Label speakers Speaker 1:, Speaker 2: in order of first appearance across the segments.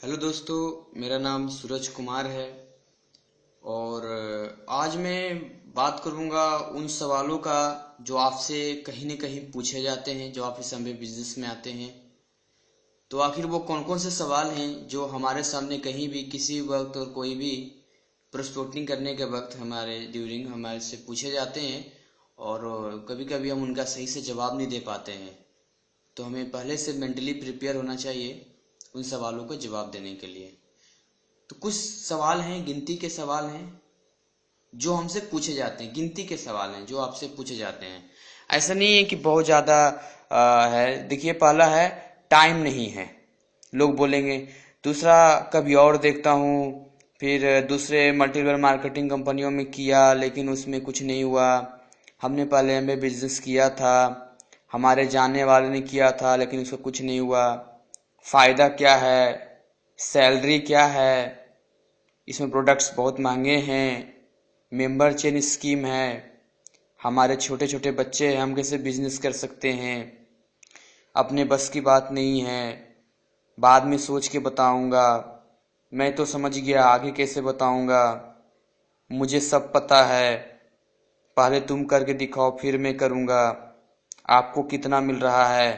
Speaker 1: Hello दोस्तों, मेरा नाम सूरज कुमार है और आज मैं बात करूंगा उन सवालों का जो आपसे कहीं न कहीं पूछे जाते हैं, जो आप इस समय बिजनेस में आते हैं। तो आखिर वो कौन कौन से सवाल हैं जो हमारे सामने कहीं भी किसी वक्त और कोई भी प्रस्फोटनिंग करने के वक्त हमारे ड्यूरिंग हमारे से पूछे जाते हैं और कभी कभी हम उनका सही से जवाब नहीं दे पाते हैं। तो हमें पहले से मेंटली प्रिपेयर होना चाहिए उन सवालों का जवाब देने के लिए। तो कुछ सवाल हैं, गिनती के सवाल हैं जो हमसे पूछे जाते हैं, गिनती के सवाल हैं जो आपसे पूछे जाते हैं। ऐसा नहीं है कि बहुत ज़्यादा है। देखिए, पहला है टाइम नहीं है, लोग बोलेंगे। दूसरा, कभी और देखता हूँ। फिर दूसरे मल्टीलेवल मार्केटिंग कंपनियों में किया लेकिन उसमें कुछ नहीं हुआ। हमने पहले एमबीए बिजनेस किया था, हमारे जानने वाले ने किया था लेकिन उसका कुछ नहीं हुआ। फायदा क्या है, सैलरी क्या है, इसमें प्रोडक्ट्स बहुत महंगे हैं, मेंबर चेन स्कीम है, हमारे छोटे छोटे बच्चे हैं, हम कैसे बिजनेस कर सकते हैं, अपने बस की बात नहीं है, बाद में सोच के बताऊंगा, मैं तो समझ गया आगे कैसे बताऊंगा, मुझे सब पता है, पहले तुम करके दिखाओ फिर मैं करूंगा, आपको कितना मिल रहा है,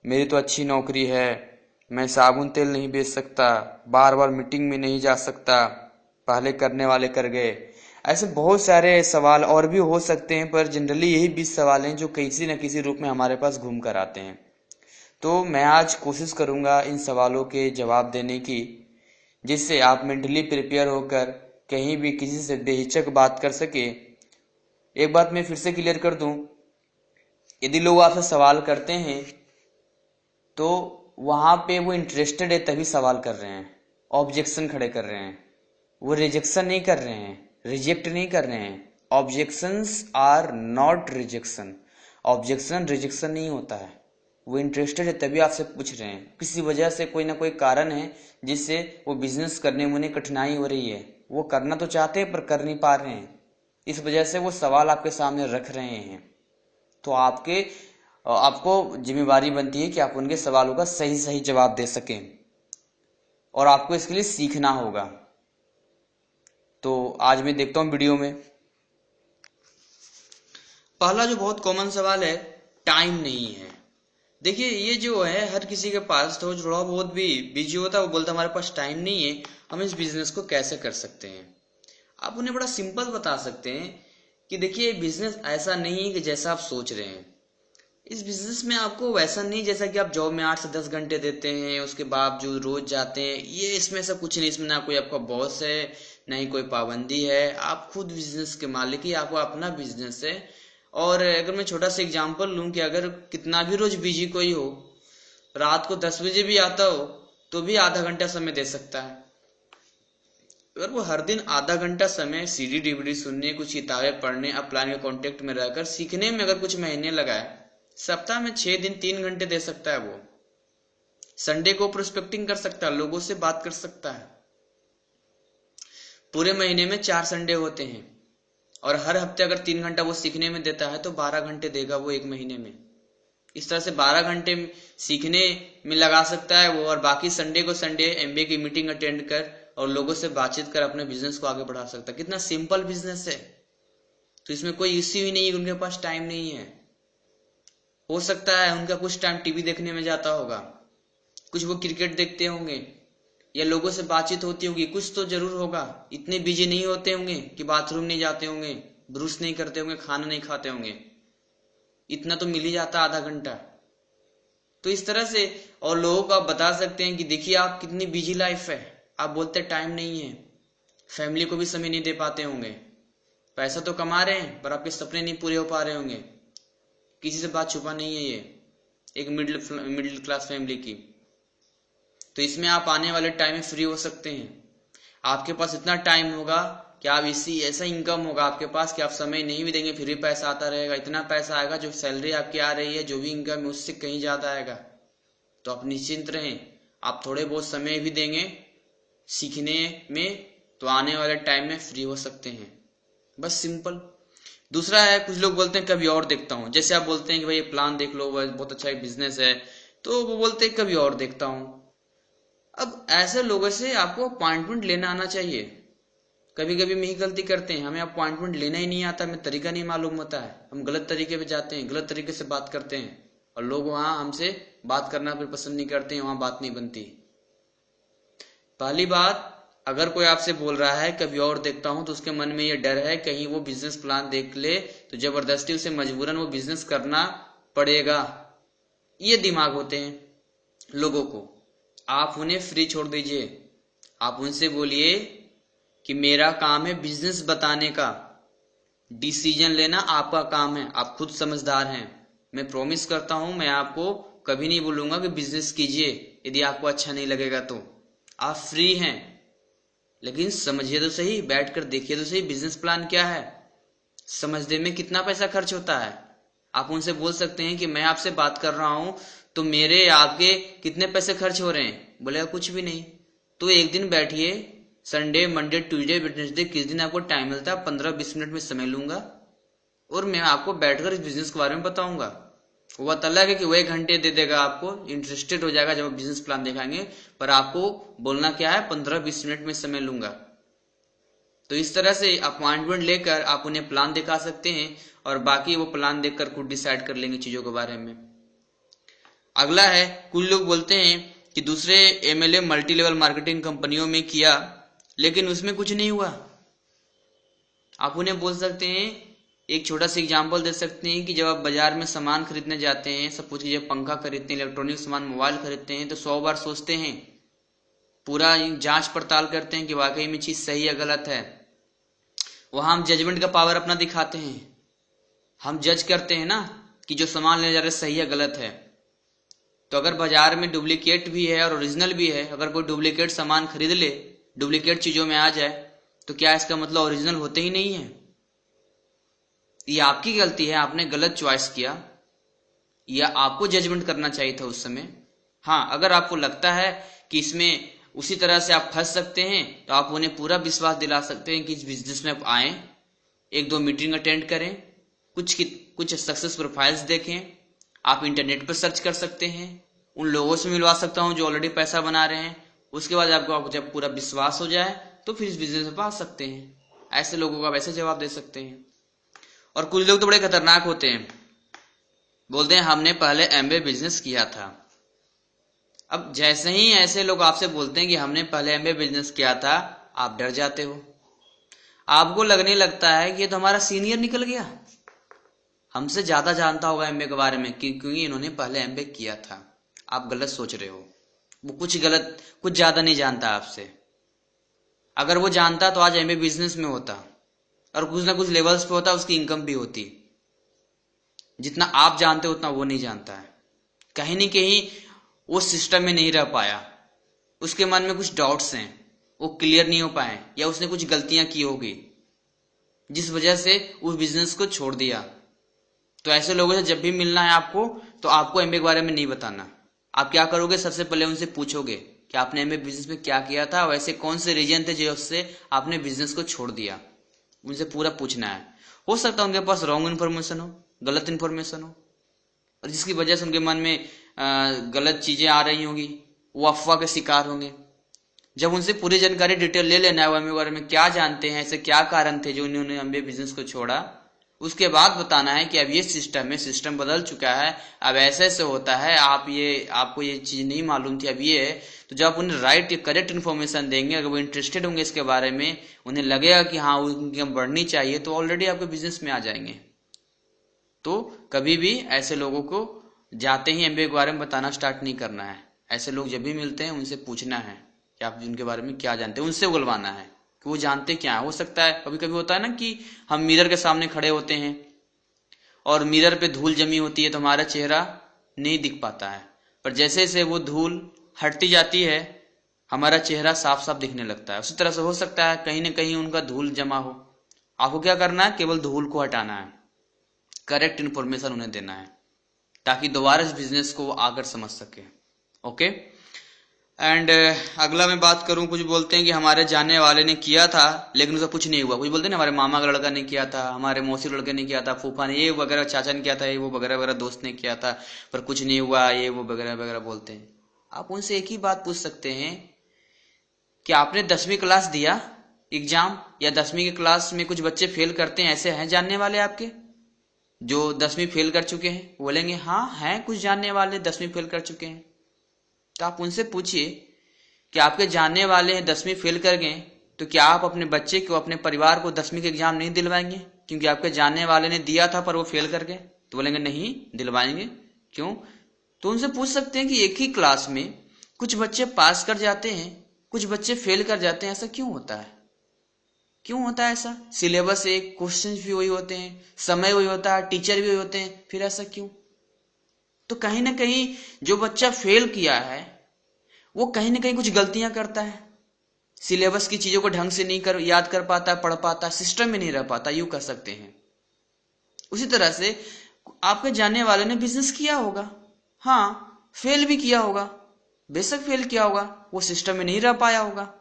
Speaker 1: मेरी तो अच्छी नौकरी है, मैं साबुन तेल नहीं बेच सकता, बार बार मीटिंग में नहीं जा सकता, पहले करने वाले कर गए। ऐसे बहुत सारे सवाल और भी हो सकते हैं, पर जनरली यही 20 सवाल हैं जो किसी न किसी रूप में हमारे पास घूम कर आते हैं। तो मैं आज कोशिश करूंगा इन सवालों के जवाब देने की, जिससे आप मेंटली प्रिपेयर होकर कहीं भी किसी से बेहिचक बात कर सके। एक बात मैं फिर से क्लियर कर दूं, यदि लोग आपसे सवाल करते हैं तो वहां पे वो इंटरेस्टेड है तभी सवाल कर रहे हैं, ऑब्जेक्शन खड़े कर रहे हैं। वो रिजेक्शन नहीं कर रहे हैं, रिजेक्ट नहीं कर रहे हैं। Objections are not rejection. Objection rejection नहीं होता है। वो इंटरेस्टेड है तभी आपसे पूछ रहे हैं, किसी वजह से कोई ना कोई कारण है जिससे वो बिजनेस करने में उन्हें कठिनाई हो रही है। वो करना तो चाहते हैं पर कर नहीं पा रहे हैं, इस वजह से वो सवाल आपके सामने रख रहे हैं। तो आपको जिम्मेवारी बनती है कि आप उनके सवालों का सही सही जवाब दे सकें और आपको इसके लिए सीखना होगा। तो आज मैं देखता हूँ वीडियो में। पहला जो बहुत कॉमन सवाल है, टाइम नहीं है। देखिए, ये जो है हर किसी के पास तो थोड़ा बहुत भी बिजी होता है, वो बोलता है हमारे पास टाइम नहीं है, हम इस बिजनेस को कैसे कर सकते हैं। आप उन्हें बड़ा सिंपल बता सकते हैं कि देखिए, बिजनेस ऐसा नहीं है कि जैसा आप सोच रहे हैं। इस बिजनेस में आपको वैसा नहीं जैसा कि आप जॉब में 8 से 10 घंटे देते हैं उसके बावजूद रोज जाते हैं, ये इसमें ऐसा कुछ नहीं। इसमें ना कोई आपका बॉस है, ना ही कोई पाबंदी है। आप खुद बिजनेस के मालिक ही, आपको अपना बिजनेस है। और अगर मैं छोटा सा एग्जांपल लूं कि अगर कितना भी रोज बिजी कोई हो, रात को 10 बजे भी आता हो तो भी आधा घंटा समय दे सकता है। अगर वो हर दिन आधा घंटा समय सीडी डीवीडी सुनने, कुछ किताबें पढ़ने, अपलाइन के कांटेक्ट में रहकर सीखने में अगर कुछ महीने लगाए, सप्ताह में 6 दिन 3 घंटे दे सकता है। वो संडे को प्रोस्पेक्टिंग कर सकता है, लोगों से बात कर सकता है। पूरे महीने में 4 संडे होते हैं और हर हफ्ते अगर 3 घंटा वो सीखने में देता है तो 12 घंटे देगा वो एक महीने में। इस तरह से 12 घंटे सीखने में लगा सकता है वो, और बाकी संडे को संडे एमबीए की मीटिंग अटेंड कर और लोगों से बातचीत कर अपने बिजनेस को आगे बढ़ा सकता है। कितना सिंपल बिजनेस है। तो इसमें कोई इश्यू ही नहीं है, उनके पास टाइम नहीं है। हो सकता है उनका कुछ टाइम टीवी देखने में जाता होगा, कुछ वो क्रिकेट देखते होंगे या लोगों से बातचीत होती होगी, कुछ तो जरूर होगा। इतने बिजी नहीं होते होंगे कि बाथरूम नहीं जाते होंगे, ब्रश नहीं करते होंगे, खाना नहीं खाते होंगे। इतना तो मिल ही जाता आधा घंटा। तो इस तरह से और लोगों को आप बता सकते हैं कि देखिए आप कितनी बिजी लाइफ है, आप बोलते टाइम नहीं है, फैमिली को भी समय नहीं दे पाते होंगे, पैसा तो कमा रहे हैं पर आपके सपने नहीं पूरे हो पा रहे होंगे। किसी से बात छुपा नहीं है ये एक मिडिल क्लास फैमिली की। तो इसमें आप आने वाले टाइम में फ्री हो सकते हैं। आपके पास इतना टाइम होगा कि आप इसी ऐसा इनकम होगा आपके पास कि आप समय नहीं भी देंगे फिर भी पैसा आता रहेगा। इतना पैसा आएगा जो सैलरी आपकी आ रही है, जो भी इनकम है उससे कहीं ज्यादा आएगा। तो आप निश्चिंत रहें, आप थोड़े बहुत समय भी देंगे सीखने में तो आने वाले टाइम में फ्री हो सकते हैं। बस सिंपल। दूसरा है, कुछ लोग बोलते हैं कभी और देखता हूँ। जैसे आप बोलते हैं कि भाई ये प्लान देख लो, बहुत अच्छा एक बिजनेस है, तो वो बोलते हैं कभी और देखता हूँ। अब ऐसे लोगों से आपको अपॉइंटमेंट लेना आना चाहिए। कभी कभी हम यही गलती करते हैं, हमें अपॉइंटमेंट लेना ही नहीं आता, हमें तरीका नहीं मालूम होता है, हम गलत तरीके पे जाते हैं, गलत तरीके से बात करते हैं और लोग वहां हमसे बात करना फिर पसंद नहीं करते हैं, वहां बात नहीं बनती। पहली बात, अगर कोई आपसे बोल रहा है कभी और देखता हूं, तो उसके मन में ये डर है कहीं वो बिजनेस प्लान देख ले तो जबरदस्ती उसे मजबूरन वो बिजनेस करना पड़ेगा। ये दिमाग होते हैं लोगों को। आप उन्हें फ्री छोड़ दीजिए, आप उनसे बोलिए कि मेरा काम है बिजनेस बताने का, डिसीजन लेना आपका काम है, आप खुद समझदार हैं। मैं प्रॉमिस करता हूं मैं आपको कभी नहीं बोलूंगा कि बिजनेस कीजिए, यदि आपको अच्छा नहीं लगेगा तो। आप फ्री हैं, लेकिन समझिए तो सही, बैठकर देखिए तो सही बिजनेस प्लान क्या है, समझने में कितना पैसा खर्च होता है। आप उनसे बोल सकते हैं कि मैं आपसे बात कर रहा हूं तो मेरे आपके कितने पैसे खर्च हो रहे हैं, बोलेगा कुछ भी नहीं। तो एक दिन बैठिए, संडे मंडे ट्यूसडे वेडनेसडे, किस दिन आपको टाइम मिलता है 15-20 मिनट में समय लूंगा और मैं आपको बैठकर इस बिजनेस के बारे में बताऊंगा। वो बात अलग है कि वो 1 घंटे दे देगा, आपको इंटरेस्टेड हो जाएगा जब आप बिजनेस प्लान दिखाएंगे, पर आपको बोलना क्या है 15-20 मिनट में समय लूंगा। तो इस तरह से अपॉइंटमेंट लेकर आप उन्हें प्लान दिखा सकते हैं और बाकी वो प्लान देखकर खुद डिसाइड कर लेंगे चीजों के बारे में। अगला है, कुछ लोग बोलते हैं कि दूसरे एमएलए मल्टी लेवल मार्केटिंग कंपनियों में किया लेकिन उसमें कुछ नहीं हुआ। आप उन्हें बोल सकते हैं, एक छोटा सा एग्जांपल दे सकते हैं कि जब आप बाजार में सामान खरीदने जाते हैं, सपोज कीजिए पंखा खरीदते हैं, इलेक्ट्रॉनिक सामान मोबाइल खरीदते हैं, तो 100 बार सोचते हैं, पूरा जांच पड़ताल करते हैं कि वाकई में चीज सही या गलत है। वहां हम जजमेंट का पावर अपना दिखाते हैं, हम जज करते हैं ना कि जो सामान ले जा रहे सही या गलत है। तो अगर बाजार में डुप्लीकेट भी है और ओरिजिनल भी है, अगर कोई डुप्लीकेट सामान खरीद ले, डुप्लीकेट चीजों में आ जाए, तो क्या इसका मतलब ओरिजिनल होते ही नहीं है? ये आपकी गलती है, आपने गलत चॉइस किया, या आपको जजमेंट करना चाहिए था उस समय। हाँ, अगर आपको लगता है कि इसमें उसी तरह से आप फंस सकते हैं तो आप उन्हें पूरा विश्वास दिला सकते हैं कि इस बिजनेस में आप आए, 1-2 मीटिंग अटेंड करें, कुछ सक्सेस प्रोफाइल्स देखें, आप इंटरनेट पर सर्च कर सकते हैं, उन लोगों से मिलवा सकता हूं जो ऑलरेडी पैसा बना रहे हैं। उसके बाद आपको जब पूरा विश्वास हो जाए तो फिर इस बिजनेस में आ सकते हैं। ऐसे लोगों को आप ऐसे जवाब दे सकते हैं। और कुछ लोग तो बड़े खतरनाक होते हैं, बोलते हैं हमने पहले एमबीए बिजनेस किया था। अब जैसे ही ऐसे लोग आपसे बोलते हैं कि हमने पहले एमबीए बिजनेस किया था, आप डर जाते हो, आपको लगने लगता है कि ये तो हमारा सीनियर निकल गया, हमसे ज्यादा जानता होगा एमबीए के बारे में, क्योंकि इन्होंने पहले एमबीए किया था। आप गलत सोच रहे हो, वो कुछ ज्यादा नहीं जानता आपसे। अगर वो जानता तो आज एमबीए बिजनेस में होता और कुछ ना कुछ लेवल्स पे होता, उसकी इनकम भी होती। जितना आप जानते हो उतना वो नहीं जानता है। कहीं न कहीं वो सिस्टम में नहीं रह पाया, उसके मन में कुछ डाउट्स हैं, वो क्लियर नहीं हो पाए, या उसने कुछ गलतियां की होगी जिस वजह से उस बिजनेस को छोड़ दिया। तो ऐसे लोगों से जब भी मिलना है आपको, तो आपको एमबीए के बारे में नहीं बताना। आप क्या करोगे, सबसे पहले उनसे पूछोगे कि आपने एमबीए बिजनेस में क्या किया था, वैसे कौन से रीजन थे जिससे आपने बिजनेस को छोड़ दिया। उनसे पूरा पूछना है। हो सकता है उनके पास रॉन्ग इन्फॉर्मेशन हो, गलत इन्फॉर्मेशन हो, और जिसकी वजह से उनके मन में गलत चीजें आ रही होंगी, वो अफवाह के शिकार होंगे। जब उनसे पूरी जानकारी डिटेल ले लेना है, वो एमबीए के बारे में क्या जानते हैं, ऐसे क्या कारण थे जो उन्होंने एमबीए बिजनेस को छोड़ा, उसके बाद बताना है कि अब ये सिस्टम है, सिस्टम बदल चुका है, अब ऐसे ऐसे होता है, आपको ये चीज नहीं मालूम थी, अब ये है। तो जब आप उन्हें राइट करेक्ट इन्फॉर्मेशन देंगे, अगर वो इंटरेस्टेड होंगे इसके बारे में, उन्हें लगेगा कि हाँ उनकी इनकम बढ़नी चाहिए, तो ऑलरेडी आपके बिजनेस में आ जाएंगे। तो कभी भी ऐसे लोगों को जाते ही एमबीए के बारे में बताना स्टार्ट नहीं करना है। ऐसे लोग जब भी मिलते हैं उनसे पूछना है कि आप उनके बारे में क्या जानते हैं, उनसे उगलवाना है कि वो जानते क्या है। हो सकता है कभी कभी होता है ना कि हम मिरर के सामने खड़े होते हैं और मिरर पे धूल जमी होती है तो हमारा चेहरा नहीं दिख पाता है, पर जैसे जैसे वो धूल हटती जाती है हमारा चेहरा साफ साफ दिखने लगता है। उसी तरह से हो सकता है कहीं ना कहीं उनका धूल जमा हो। आपको क्या करना है, केवल धूल को हटाना है, करेक्ट इन्फॉर्मेशन उन्हें देना है, ताकि दोबारा इस बिजनेस को वो आकर समझ सके। ओके। एंड अगला मैं बात करूं, कुछ बोलते हैं कि हमारे जानने वाले ने किया था लेकिन उसका कुछ नहीं हुआ। कुछ बोलते हैं ना हमारे मामा का लड़का ने किया था, हमारे मौसी लड़के ने किया था, फूफा ने ये वगैरह, चाचा ने किया था, ये वो वगैरह वगैरह, दोस्त ने किया था, पर कुछ नहीं हुआ, ये वो वगैरह वगैरह बोलते हैं। आप उनसे एक ही बात पूछ सकते हैं कि आपने 10वीं क्लास दिया एग्जाम, या 10वीं की क्लास में कुछ बच्चे फेल करते हैं, ऐसे हैं जानने वाले आपके जो 10वीं फेल कर चुके हैं? बोलेंगे हाँ हैं कुछ जानने वाले 10वीं फेल कर चुके हैं। तो आप उनसे पूछिए कि आपके जानने वाले हैं 10वीं फेल कर गए, तो क्या आप अपने बच्चे को, अपने परिवार को 10वीं के एग्जाम नहीं दिलवाएंगे क्योंकि आपके जानने वाले ने दिया था पर वो फेल कर गए? तो बोलेंगे नहीं दिलवाएंगे। क्यों? तो उनसे पूछ सकते हैं कि एक ही क्लास में कुछ बच्चे पास कर जाते हैं, कुछ बच्चे फेल कर जाते हैं, ऐसा क्यों होता है? क्यों होता है ऐसा? सिलेबस एक, क्वेश्चन भी वही होते हैं, समय वही होता है, टीचर भी वही होते हैं, फिर ऐसा क्यों? तो कहीं ना कहीं जो बच्चा फेल किया है वो कहीं ना कहीं कुछ गलतियां करता है, सिलेबस की चीजों को ढंग से नहीं याद कर पाता, पढ़ पाता, सिस्टम में नहीं रह पाता, यूं कर सकते हैं। उसी तरह से आपके जानने वाले ने बिजनेस किया होगा, हाँ फेल भी किया होगा, बेशक फेल किया होगा, वो सिस्टम में नहीं रह पाया होगा,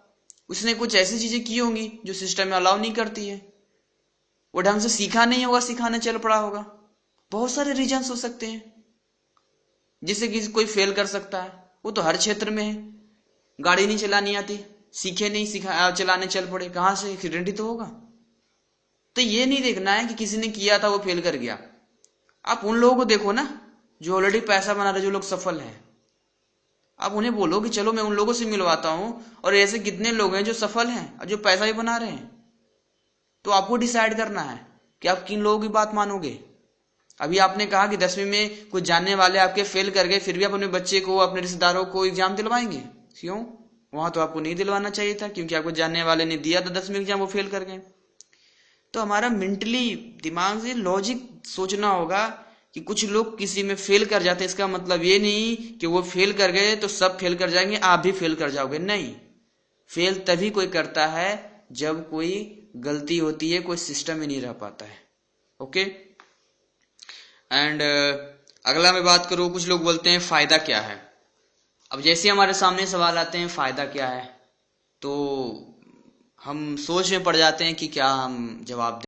Speaker 1: उसने कुछ ऐसी चीजें की होंगी जो सिस्टम में अलाउ नहीं करती है, वो ढंग से सीखा नहीं होगा, सिखाने चल पड़ा होगा। बहुत सारे रीजंस हो सकते हैं जिससे कि कोई फेल कर सकता है। वो तो हर क्षेत्र में है, गाड़ी नहीं चलानी आती, सीखे नहीं, चलाने चल पड़े, कहां से एक्सीडेंट ही तो होगा। तो ये नहीं देखना है कि किसी ने किया था वो फेल कर गया। आप उन लोगों को देखो ना जो ऑलरेडी पैसा बना रहे, जो लोग सफल हैं, आप उन्हें बोलो कि चलो मैं उन लोगों से मिलवाता हूं, और ऐसे कितने लोग हैं जो सफल हैं और जो पैसा भी बना रहे हैं। तो आपको डिसाइड करना है कि आप किन लोगों की बात मानोगे। अभी आपने कहा कि 10वीं में कुछ जानने वाले आपके फेल कर गए, फिर भी आप अपने बच्चे को, अपने रिश्तेदारों को एग्जाम दिलवाएंगे? क्यों? वहां तो आपको नहीं दिलवाना चाहिए था क्योंकि आपको जानने वाले ने दिया था 10वीं एग्जाम, वो फेल कर गए। तो हमारा मेंटली, दिमाग से लॉजिक सोचना होगा कि कुछ लोग किसी में फेल कर जाते हैं, इसका मतलब ये नहीं कि वो फेल कर गए तो सब फेल कर जाएंगे, आप भी फेल कर जाओगे। नहीं, फेल तभी कोई करता है जब कोई गलती होती है, कोई सिस्टम में नहीं रह पाता है। ओके। एंड अगला मैं बात करूं, कुछ लोग बोलते हैं फायदा क्या है। अब जैसे हमारे सामने सवाल आते हैं फायदा क्या है, तो हम सोच में पड़ जाते हैं कि क्या हम जवाब दें।